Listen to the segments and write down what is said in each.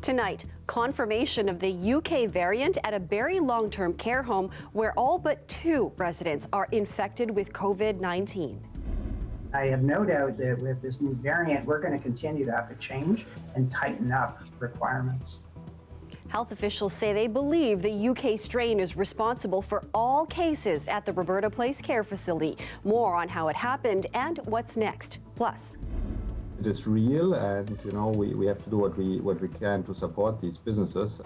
Tonight, confirmation of the UK variant at a Barrie long-term care home where all but 2 residents are infected with COVID-19. I have no doubt that with this new variant, we're going to continue to have to change and tighten up requirements. Health officials say they believe the UK strain is responsible for all cases at the Roberta Place Care Facility. More on how it happened and what's next. Plus, it is real, and we have to do what we can to support these businesses.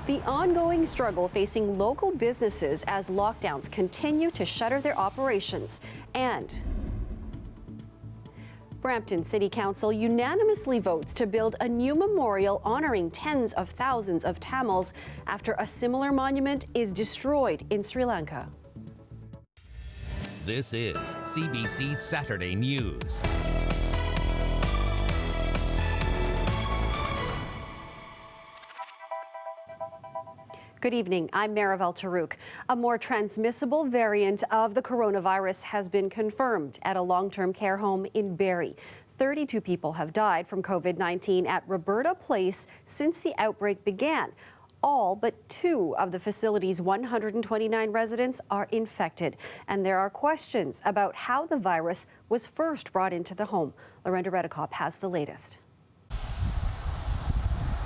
the ongoing struggle facing local businesses as lockdowns continue to shutter their operations. And Brampton City Council unanimously votes to build a new memorial honoring tens of thousands of Tamils after a similar monument is destroyed in Sri Lanka. This is CBC Saturday News. Good evening, I'm Marivel Tarouk. A more transmissible variant of the coronavirus has been confirmed at a long-term care home in Barrie. 32 people have died from COVID-19 at Roberta Place since the outbreak began. All but 2 of the facility's 129 residents are infected, and there are questions about how the virus was first brought into the home. Lorenda Redekop has the latest.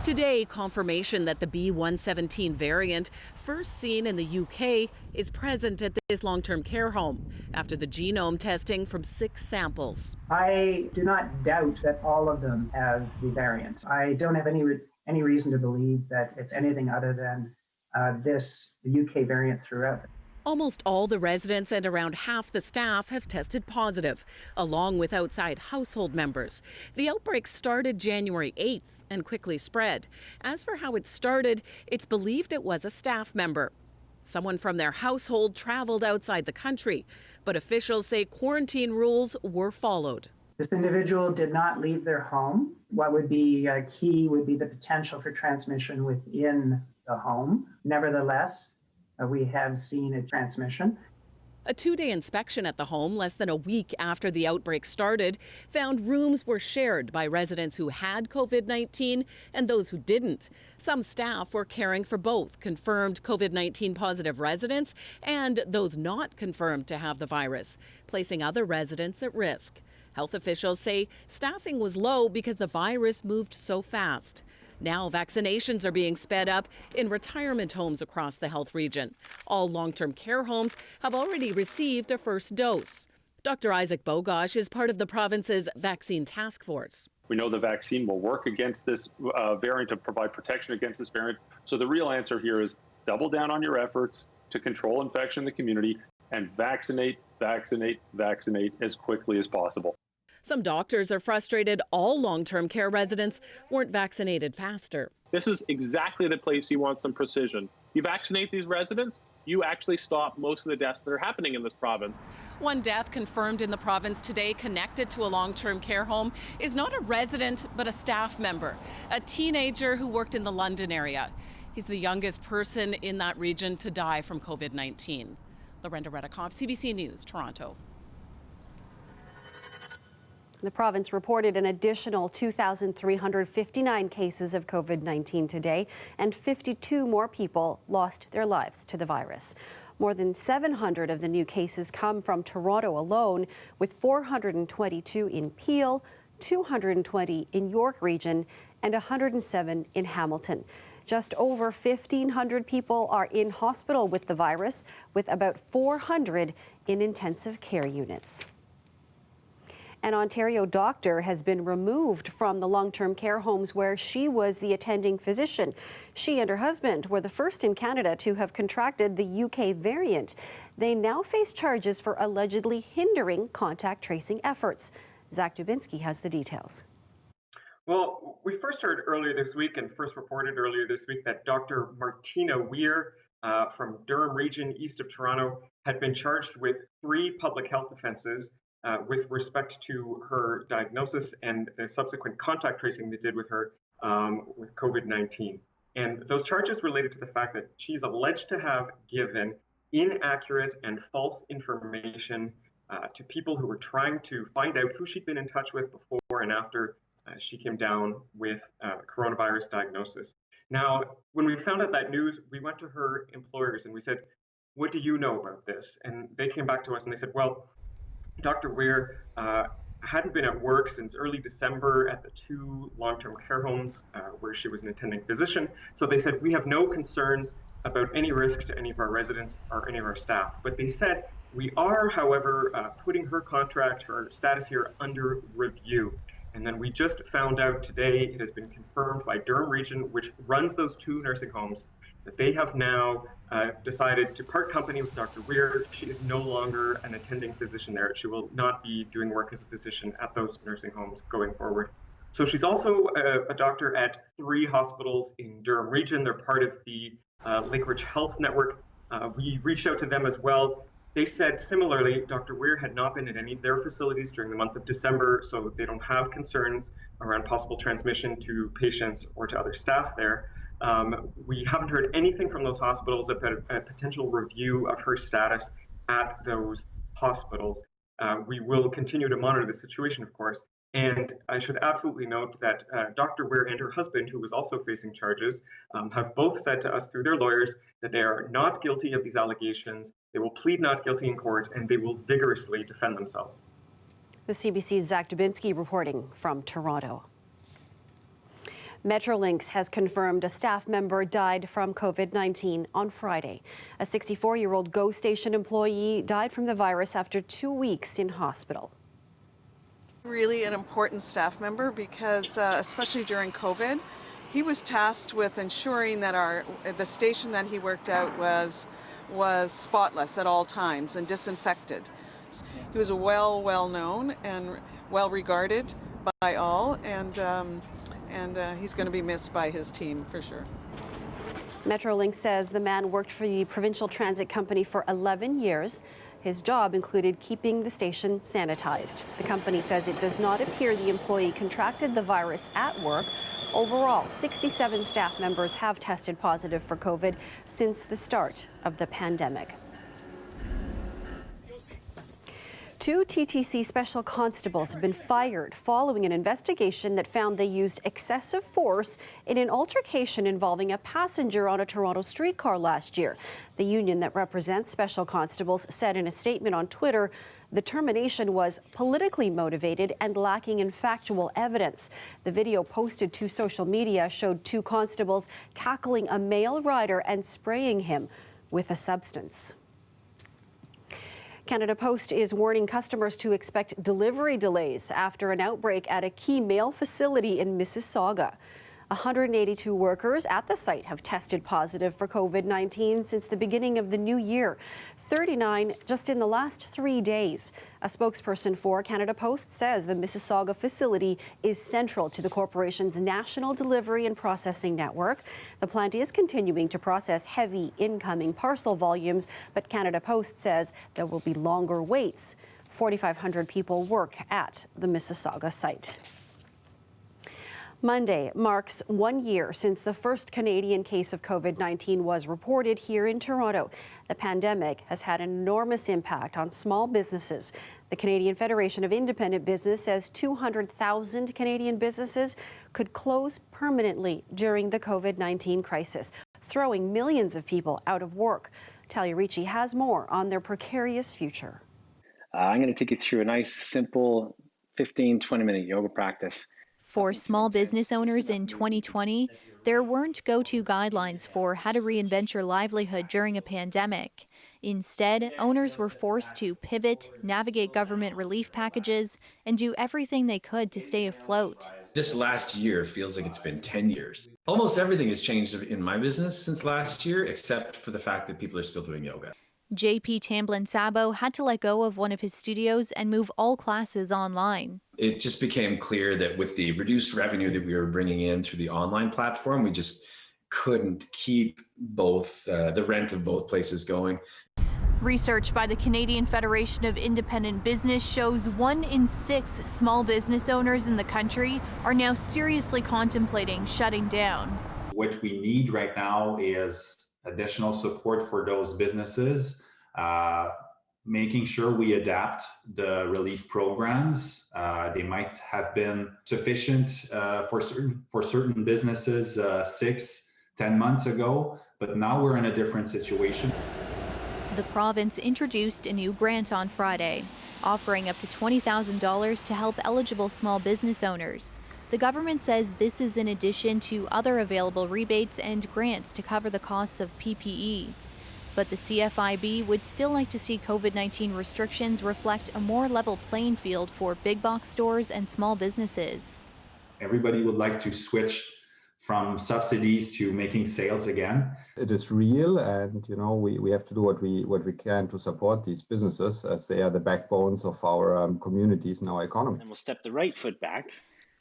Today, confirmation that the B117 variant, first seen in the UK, is present at this long-term care home after the genome testing from 6 samples. I do not doubt that all of them have the variant. I don't have any reason to believe that it's anything other than the UK variant throughout. Almost all the residents and around half the staff have tested positive, along with outside household members. The outbreak started January 8th and quickly spread. As for how it started, it's believed it was a staff member. Someone from their household traveled outside the country, but officials say quarantine rules were followed. This individual did not leave their home. What would be key would be the potential for transmission within the home. Nevertheless, we have seen a transmission. A 2-day inspection at the home, less than a week after the outbreak started, found rooms were shared by residents who had COVID-19 and those who didn't. Some staff were caring for both confirmed COVID-19 positive residents and those not confirmed to have the virus, placing other residents at risk. Health officials say staffing was low because the virus moved so fast. Now vaccinations are being sped up in retirement homes across the health region. All long-term care homes have already received a first dose. Dr. Isaac Bogosh is part of the province's vaccine task force. We know the vaccine will work against this variant, to provide protection against this variant. So the real answer here is double down on your efforts to control infection in the community and vaccinate as quickly as possible. Some doctors are frustrated all long-term care residents weren't vaccinated faster. This is exactly the place you want some precision. You vaccinate these residents, you actually stop most of the deaths that are happening in this province. One death confirmed in the province today connected to a long-term care home is not a resident but a staff member, a teenager who worked in the London area. He's the youngest person in that region to die from COVID-19. Lorenda Redekop, CBC News, Toronto. The province reported an additional 2,359 cases of COVID-19 today, and 52 more people lost their lives to the virus. More than 700 of the new cases come from Toronto alone, with 422 in Peel, 220 in York Region, and 107 in Hamilton. Just over 1,500 people are in hospital with the virus, with about 400 in intensive care units. An Ontario doctor has been removed from the long-term care homes where she was the attending physician. She and her husband were the first in Canada to have contracted the UK variant. They now face charges for allegedly hindering contact tracing efforts. Zach Dubinsky has the details. Well, we first heard earlier this week and first reported earlier this week that Dr. Martina Weir from Durham Region, east of Toronto, had been charged with 3 public health offenses with respect to her diagnosis and the subsequent contact tracing they did with her with COVID-19. And those charges related to the fact that she's alleged to have given inaccurate and false information to people who were trying to find out who she'd been in touch with before and after she came down with coronavirus diagnosis. Now, when we found out that news, we went to her employers and we said, what do you know about this? And they came back to us and they said, well, Dr. Weir hadn't been at work since early December at the 2 long-term care homes where she was an attending physician. So they said, we have no concerns about any risk to any of our residents or any of our staff. But they said, we are, however, putting her contract, her status here under review. And then we just found out today, it has been confirmed by Durham Region, which runs those 2 nursing homes, that they have now decided to part company with Dr. Weir. She is no longer an attending physician there. She will not be doing work as a physician at those nursing homes going forward. So she's also a doctor at 3 hospitals in Durham Region. They're part of the Lake Ridge Health Network. We reached out to them as well. They said similarly, Dr. Weir had not been at any of their facilities during the month of December, so they don't have concerns around possible transmission to patients or to other staff there. We haven't heard anything from those hospitals about a potential review of her status at those hospitals. We will continue to monitor the situation, of course. And I should absolutely note that Dr. Weir and her husband, who was also facing charges, have both said to us through their lawyers that they are not guilty of these allegations. They will plead not guilty in court, and they will vigorously defend themselves. The CBC's Zach Dubinsky reporting from Toronto. Metrolinx has confirmed a staff member died from COVID-19 on Friday. A 64-year-old GO station employee died from the virus after 2 weeks in hospital. Really an important staff member because, especially during COVID, he was tasked with ensuring that the station that he worked at was spotless at all times and disinfected. He was well known and well regarded by all, and he's going to be missed by his team for sure. Metrolinx says the man worked for the provincial transit company for 11 years. His job included keeping the station sanitized. The company says it does not appear the employee contracted the virus at work. Overall, 67 staff members have tested positive for COVID since the start of the pandemic. 2 TTC special constables have been fired following an investigation that found they used excessive force in an altercation involving a passenger on a Toronto streetcar last year. The union that represents special constables said in a statement on Twitter, the termination was politically motivated and lacking in factual evidence. The video posted to social media showed 2 constables tackling a male rider and spraying him with a substance. Canada Post is warning customers to expect delivery delays after an outbreak at a key mail facility in Mississauga. 182 workers at the site have tested positive for COVID-19 since the beginning of the new year, 39 just in the last 3 days. A spokesperson for Canada Post says the Mississauga facility is central to the corporation's national delivery and processing network. The plant is continuing to process heavy incoming parcel volumes, but Canada Post says there will be longer waits. 4,500 people work at the Mississauga site. Monday marks 1 year since the first Canadian case of COVID-19 was reported here in Toronto. The pandemic has had an enormous impact on small businesses. The Canadian Federation of Independent Business says 200,000 Canadian businesses could close permanently during the COVID-19 crisis, throwing millions of people out of work. Talia Ricci has more on their precarious future. I'm going to take you through a nice, simple 15-20-minute yoga practice. For small business owners in 2020, there weren't go-to guidelines for how to reinvent your livelihood during a pandemic. Instead, owners were forced to pivot, navigate government relief packages, and do everything they could to stay afloat. This last year feels like it's been 10 years. Almost everything has changed in my business since last year, except for the fact that people are still doing yoga. JP Tamblin-Sabo had to let go of one of his studios and move all classes online. It just became clear that with the reduced revenue that we were bringing in through the online platform, we just couldn't keep both the rent of both places going. Research by the Canadian Federation of Independent Business shows 1 in 6 small business owners in the country are now seriously contemplating shutting down. What we need right now is additional support for those businesses, making sure we adapt the relief programs. They might have been sufficient for certain businesses 6-10 months ago, but now we're in a different situation. The province introduced a new grant on Friday, offering up to $20,000 to help eligible small business owners. The government says this is in addition to other available rebates and grants to cover the costs of PPE. But the CFIB would still like to see COVID-19 restrictions reflect a more level playing field for big box stores and small businesses. Everybody would like to switch from subsidies to making sales again. It is real, and we have to do what we can to support these businesses, as they are the backbones of our communities and our economy. And we'll step the right foot back.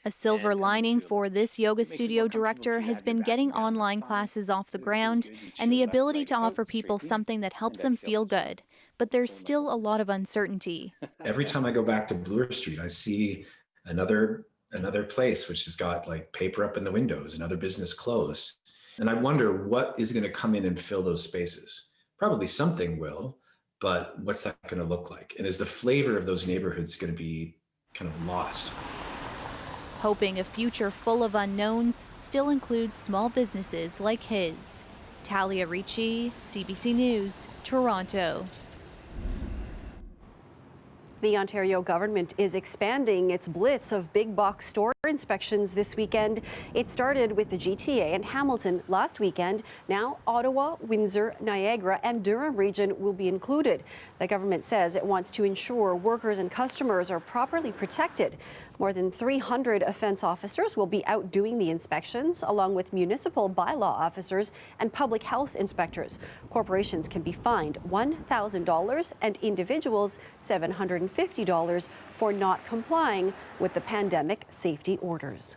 A silver lining for this yoga studio director has been getting online classes off the ground and the ability to offer people something that helps them feel good. But there's still a lot of uncertainty. Every time I go back to Bloor Street, I see another place which has got like paper up in the windows, another business closed. And I wonder what is going to come in and fill those spaces. Probably something will, but what's that going to look like? And is the flavor of those neighborhoods going to be kind of lost? Hoping a future full of unknowns still includes small businesses like his. Talia Ricci, CBC News, Toronto. The Ontario government is expanding its blitz of big box store inspections this weekend. It started with the GTA and Hamilton last weekend. Now Ottawa, Windsor, Niagara and Durham region will be included. The government says it wants to ensure workers and customers are properly protected. More than 300 offence officers will be out doing the inspections, along with municipal bylaw officers and public health inspectors. Corporations can be fined $1,000 and individuals $750 for not complying with the pandemic safety orders.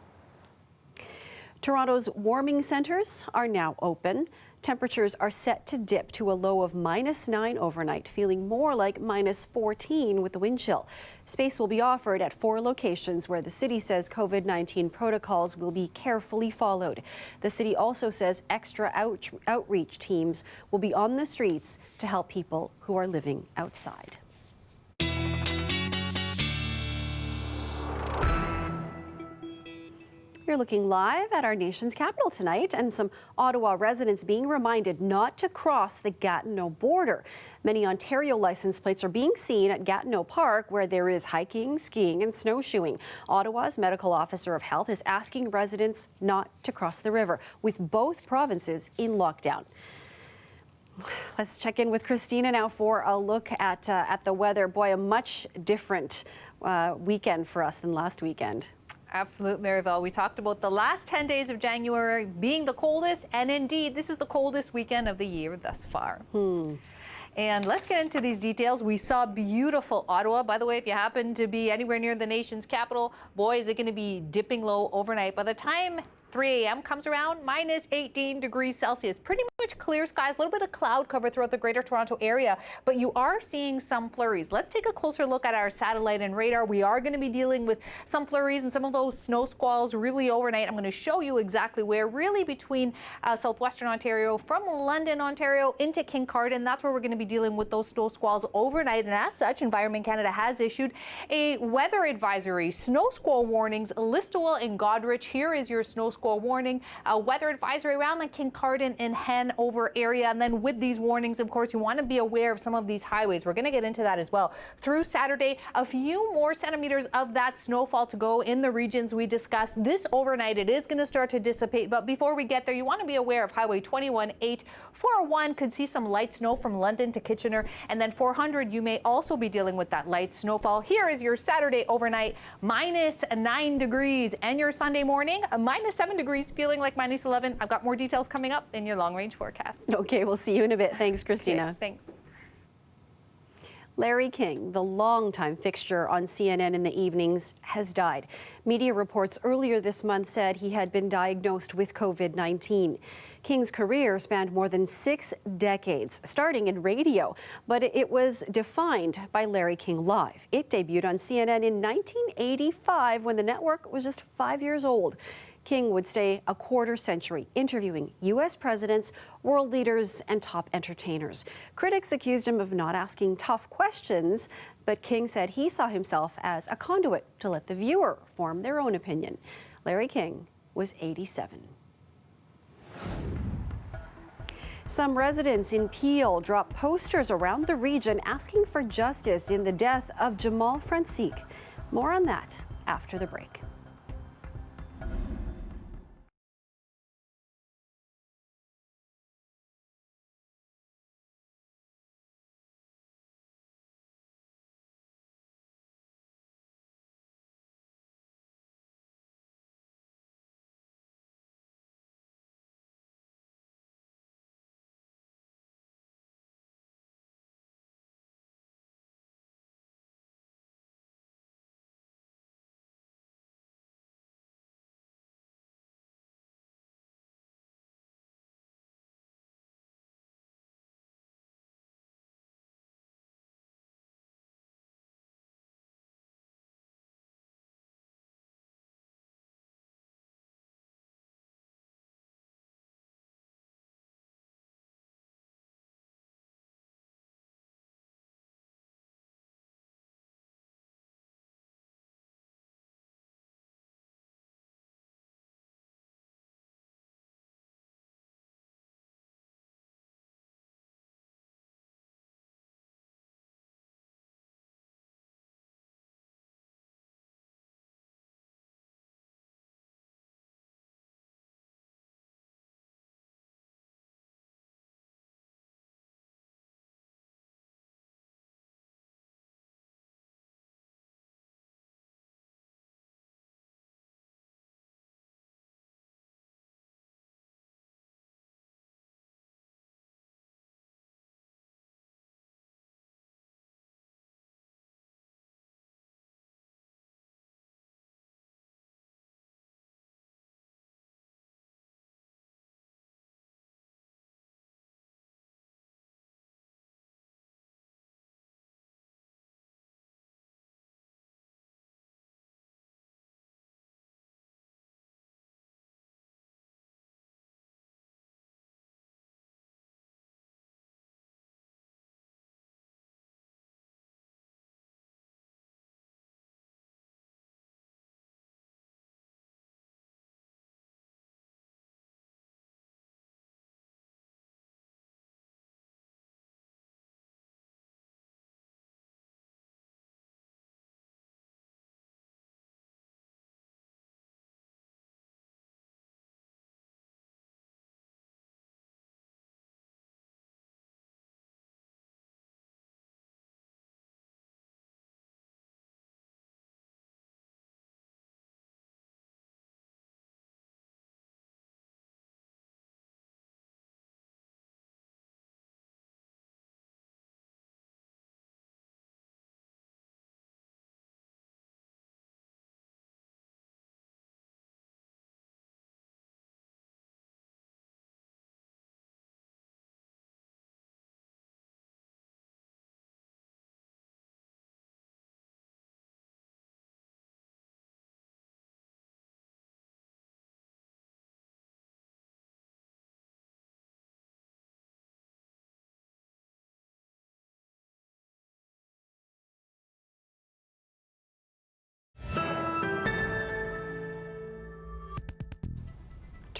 Toronto's warming centres are now open. Temperatures are set to dip to a low of -9 overnight, feeling more like -14 with the wind chill. Space will be offered at 4 locations where the city says COVID-19 protocols will be carefully followed. The city also says extra outreach teams will be on the streets to help people who are living outside. You're looking live at our nation's capital tonight, and some Ottawa residents being reminded not to cross the Gatineau border. Many Ontario license plates are being seen at Gatineau Park, where there is hiking, skiing and snowshoeing. Ottawa's medical officer of health is asking residents not to cross the river, with both provinces in lockdown. Let's check in with Christina now for a look at the weather. Boy, a much different weekend for us than last weekend. Absolute, Maryville. We talked about the last 10 days of January being the coldest, and indeed, this is the coldest weekend of the year thus far. And let's get into these details. We saw beautiful Ottawa. By the way, if you happen to be anywhere near the nation's capital, boy, is it going to be dipping low overnight. By the time 3 a.m. comes around, -18 degrees Celsius. Pretty much clear skies, a little bit of cloud cover throughout the Greater Toronto area, but you are seeing some flurries. Let's take a closer look at our satellite and radar. We are going to be dealing with some flurries and some of those snow squalls really overnight. I'm going to show you exactly where, really between southwestern Ontario, from London, Ontario, into Kincardine. That's where we're going to be dealing with those snow squalls overnight, and as such, Environment Canada has issued a weather advisory. Snow squall warnings, Listowel and Goderich. Here is your snow squall warning, a weather advisory around the Kincardine and Hanover area. And then with these warnings, of course, you want to be aware of some of these highways. We're going to get into that as well. Through Saturday, a few more centimeters of that snowfall to go in the regions we discussed. This overnight, it is going to start to dissipate. But before we get there, you want to be aware of Highway 21-8. 401 could see some light snow from London to Kitchener. And then 400, you may also be dealing with that light snowfall. Here is your Saturday overnight, -9 degrees. And your Sunday morning, -7 degrees, feeling like -11. I've got more details coming up in your long range forecast. Okay, we'll see you in a bit. Thanks, Christina. Okay, thanks. Larry King, the longtime fixture on CNN in the evenings, has died. Media reports earlier this month said he had been diagnosed with COVID-19. King's career spanned more than 6 decades, starting in radio, but it was defined by Larry King Live. It debuted on CNN in 1985 when the network was just 5 years old. King would stay a quarter century interviewing U.S. presidents, world leaders, and top entertainers. Critics accused him of not asking tough questions, but King said he saw himself as a conduit to let the viewer form their own opinion. Larry King was 87. Some residents in Peel dropped posters around the region asking for justice in the death of Jamal Francique. More on that after the break.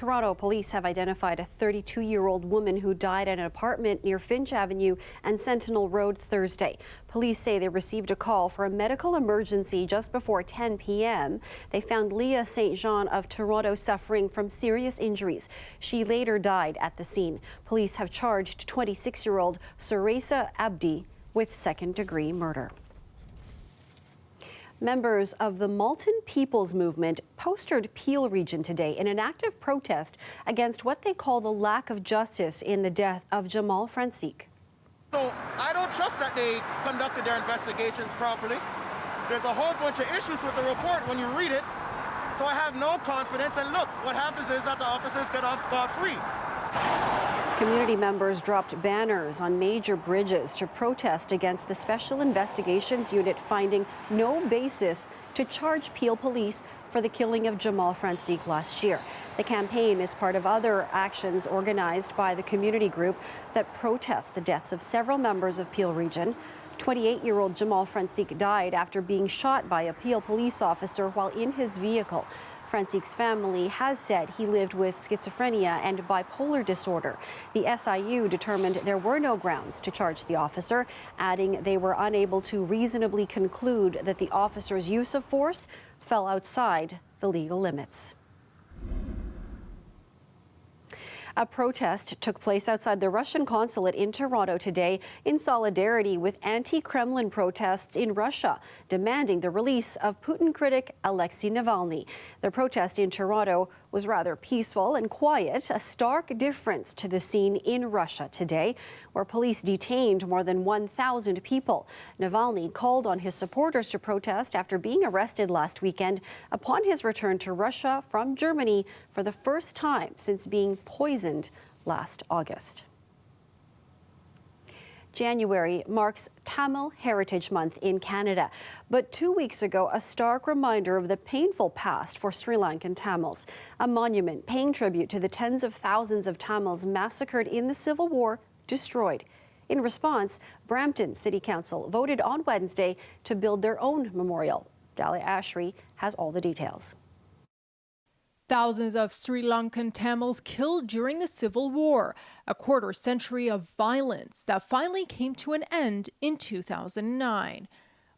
Toronto police have identified a 32-year-old woman who died at an apartment near Finch Avenue and Sentinel Road Thursday. Police say they received a call for a medical emergency just before 10 p.m. They found Leah St. Jean of Toronto suffering from serious injuries. She later died at the scene. Police have charged 26-year-old Suresa Abdi with second-degree murder. Members of the Malton People's Movement postered Peel region today in an active protest against what they call the lack of justice in the death of Jamal Francique. So I don't trust that they conducted their investigations properly. There's a whole bunch of issues with the report when you read it. So I have no confidence. And look, what happens is that the officers get off scot-free. Community members dropped banners on major bridges to protest against the Special Investigations Unit finding no basis to charge Peel police for the killing of Jamal Francique last year. The campaign is part of other actions organized by the community group that protest the deaths of several members of Peel Region. 28-year-old Jamal Francique died after being shot by a Peel police officer while in his vehicle. Francique's family has said he lived with schizophrenia and bipolar disorder. The SIU determined there were no grounds to charge the officer, adding they were unable to reasonably conclude that the officer's use of force fell outside the legal limits. A protest took place outside the Russian consulate in Toronto today in solidarity with anti-Kremlin protests in Russia, demanding the release of Putin critic Alexei Navalny. The protest in Toronto was rather peaceful and quiet, a stark difference to the scene in Russia today, where police detained more than 1,000 people. Navalny called on his supporters to protest after being arrested last weekend upon his return to Russia from Germany for the first time since being poisoned last August. January marks Tamil Heritage Month in Canada, but 2 weeks ago, a stark reminder of the painful past for Sri Lankan Tamils. A monument paying tribute to the tens of thousands of Tamils massacred in the Civil War destroyed. In response, Brampton City Council voted on Wednesday to build their own memorial. Dahlia Ashry has all the details. Thousands of Sri Lankan Tamils killed during the Civil War, a quarter century of violence that finally came to an end in 2009.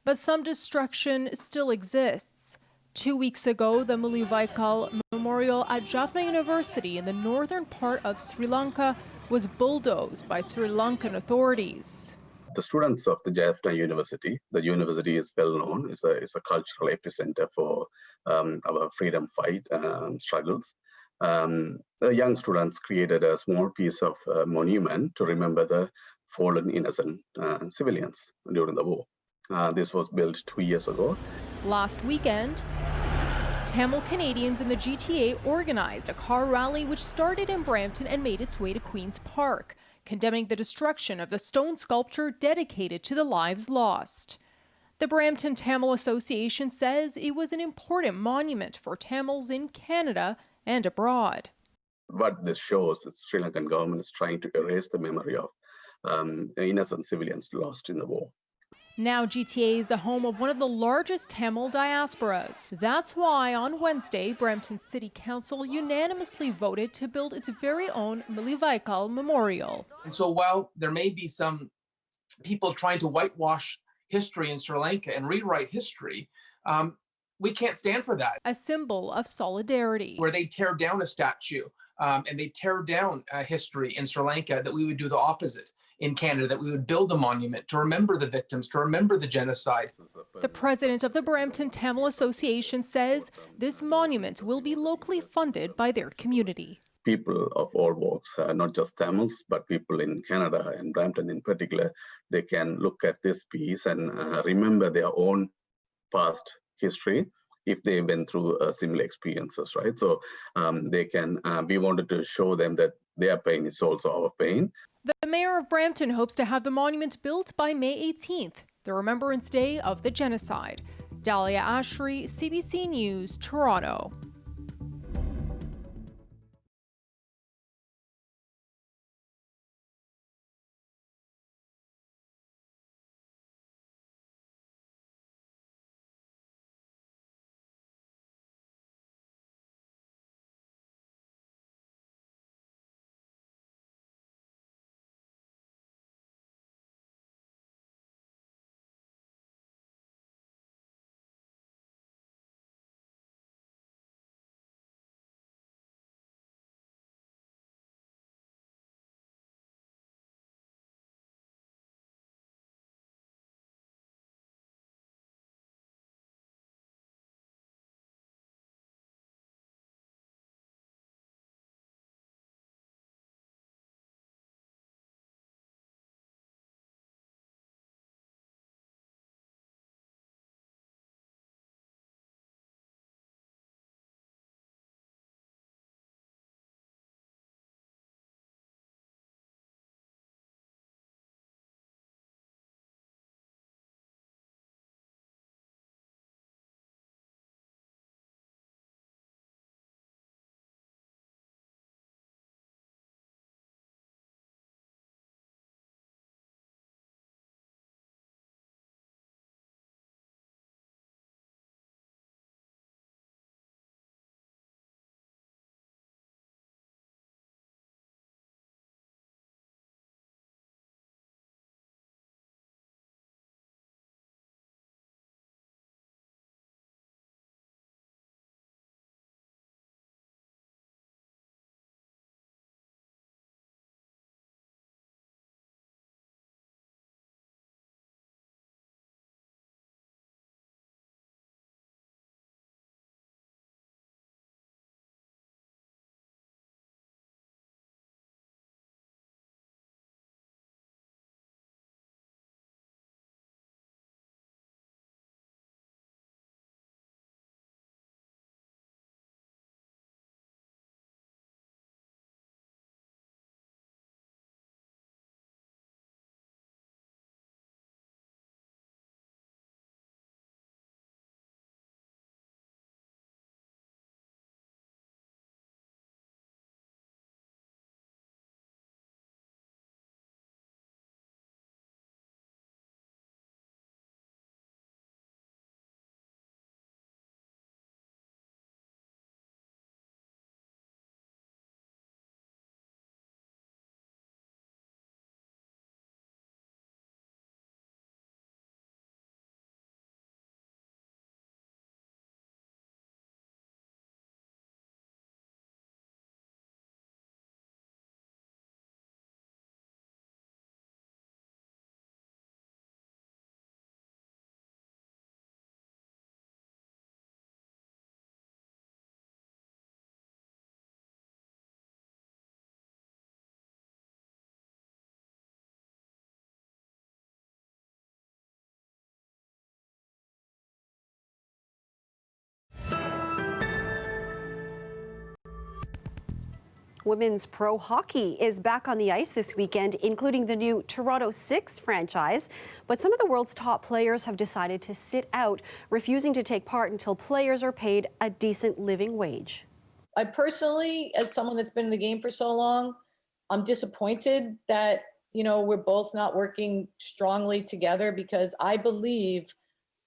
But some destruction still exists. 2 weeks ago, the Mulivaikal Memorial at Jaffna University in the northern part of Sri Lanka was bulldozed by Sri Lankan authorities. The students of the Jaffna University, the university is well known, is a cultural epicenter for our freedom fight struggles. The young students created a small piece of monument to remember the fallen innocent civilians during the war. This was built 2 years ago. Last weekend, Tamil Canadians in the GTA organized a car rally which started in Brampton and made its way to Queen's Park, condemning the destruction of the stone sculpture dedicated to the lives lost. The Brampton Tamil Association says it was an important monument for Tamils in Canada and abroad. What this shows is the Sri Lankan government is trying to erase the memory of innocent civilians lost in the war. Now GTA is the home of one of the largest Tamil diasporas. That's why on Wednesday, Brampton City Council unanimously voted to build its very own Mulivaikal Memorial. And so while there may be some people trying to whitewash history in Sri Lanka and rewrite history, we can't stand for that. A symbol of solidarity. Where they tear down a statue and they tear down history in Sri Lanka, that we would do the opposite. In Canada, that we would build a monument to remember the victims, to remember the genocide. The president of the Brampton Tamil Association says this monument will be locally funded by their community. People of all walks, not just Tamils, but people in Canada and Brampton in particular, they can look at this piece and remember their own past history if they went through similar experiences, right? So they can, we wanted to show them that their pain is also our pain. The mayor of Brampton hopes to have the monument built by May 18th, the Remembrance Day of the genocide. Dahlia Ashry, CBC News, Toronto. Women's pro hockey is back on the ice this weekend, including the new Toronto 6 franchise. But some of the world's top players have decided to sit out, refusing to take part until players are paid a decent living wage. I personally, as someone that's been in the game for so long, I'm disappointed that, we're both not working strongly together, because I believe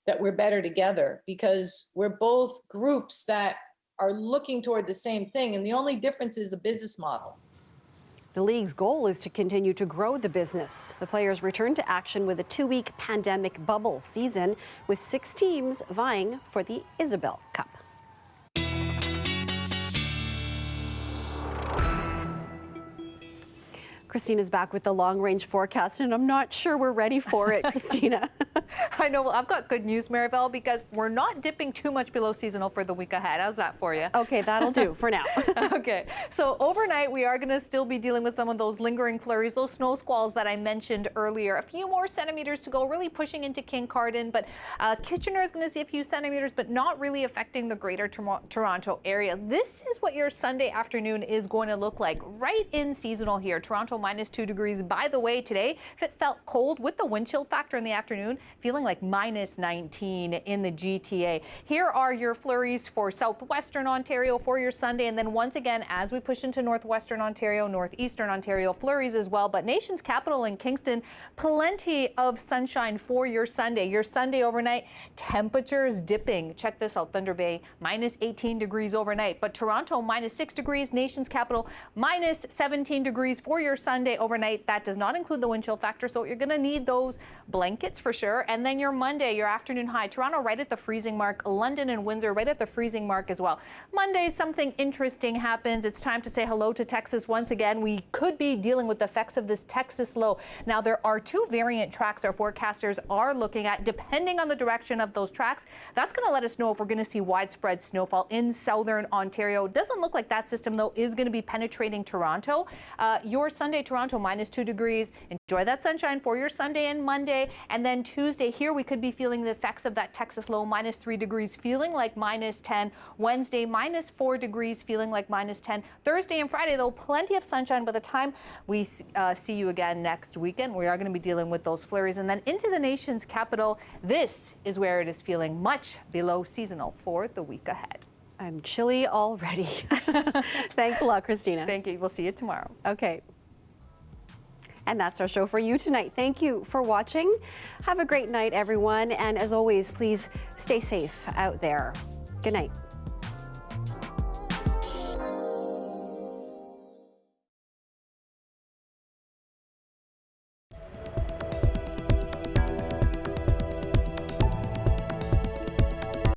that we're better together, because we're both groups that are looking toward the same thing, and the only difference is the business model. The league's goal is to continue to grow the business. The players return to action with a 2-week pandemic bubble season, with 6 teams vying for the Isabel Cup. Christina's back with the long-range forecast, and I'm not sure we're ready for it, Christina. I know. Well, I've got good news, Maribel, because we're not dipping too much below seasonal for the week ahead. How's that for you? Okay, that'll do for now. Okay. So overnight, we are going to still be dealing with some of those lingering flurries, those snow squalls that I mentioned earlier. A few more centimeters to go, really pushing into Kincardine, but Kitchener is going to see a few centimeters, but not really affecting the greater Toronto area. This is what your Sunday afternoon is going to look like, right in seasonal here. Toronto -2 degrees. By the way, today, if it felt cold with the wind chill factor in the afternoon, feeling like -19 in the GTA. Here are your flurries for southwestern Ontario for your Sunday. And then once again, as we push into northwestern Ontario, northeastern Ontario, flurries as well. But nation's capital in Kingston, plenty of sunshine for your Sunday. Your Sunday overnight, temperatures dipping. Check this out, Thunder Bay, -18 degrees overnight. But Toronto, -6 degrees. Nation's capital, -17 degrees for your Sunday overnight. That does not include the wind chill factor, so you're going to need those blankets for sure. And then your Monday, your afternoon high, Toronto right at the freezing mark, London and Windsor right at the freezing mark as well. Monday, something interesting happens. It's time to say hello to Texas once again. We could be dealing with the effects of this Texas low. Now, there are 2 variant tracks our forecasters are looking at. Depending on the direction of those tracks, that's going to let us know if we're going to see widespread snowfall in southern Ontario. Doesn't look like that system, though, is going to be penetrating Toronto. Your Sunday, Toronto, -2 degrees. Enjoy that sunshine for your Sunday and Monday. And then Tuesday, here we could be feeling the effects of that Texas low, -3 degrees, feeling like -10. Wednesday, -4 degrees, feeling like -10. Thursday and Friday, though, plenty of sunshine. By the time we see you again next weekend, we are going to be dealing with those flurries. And then into the nation's capital, this is where it is feeling much below seasonal for the week ahead. I'm chilly already. Thanks a lot, Christina. Thank you. We'll see you tomorrow. Okay. And that's our show for you tonight. Thank you for watching. Have a great night, everyone. And as always, please stay safe out there. Good night.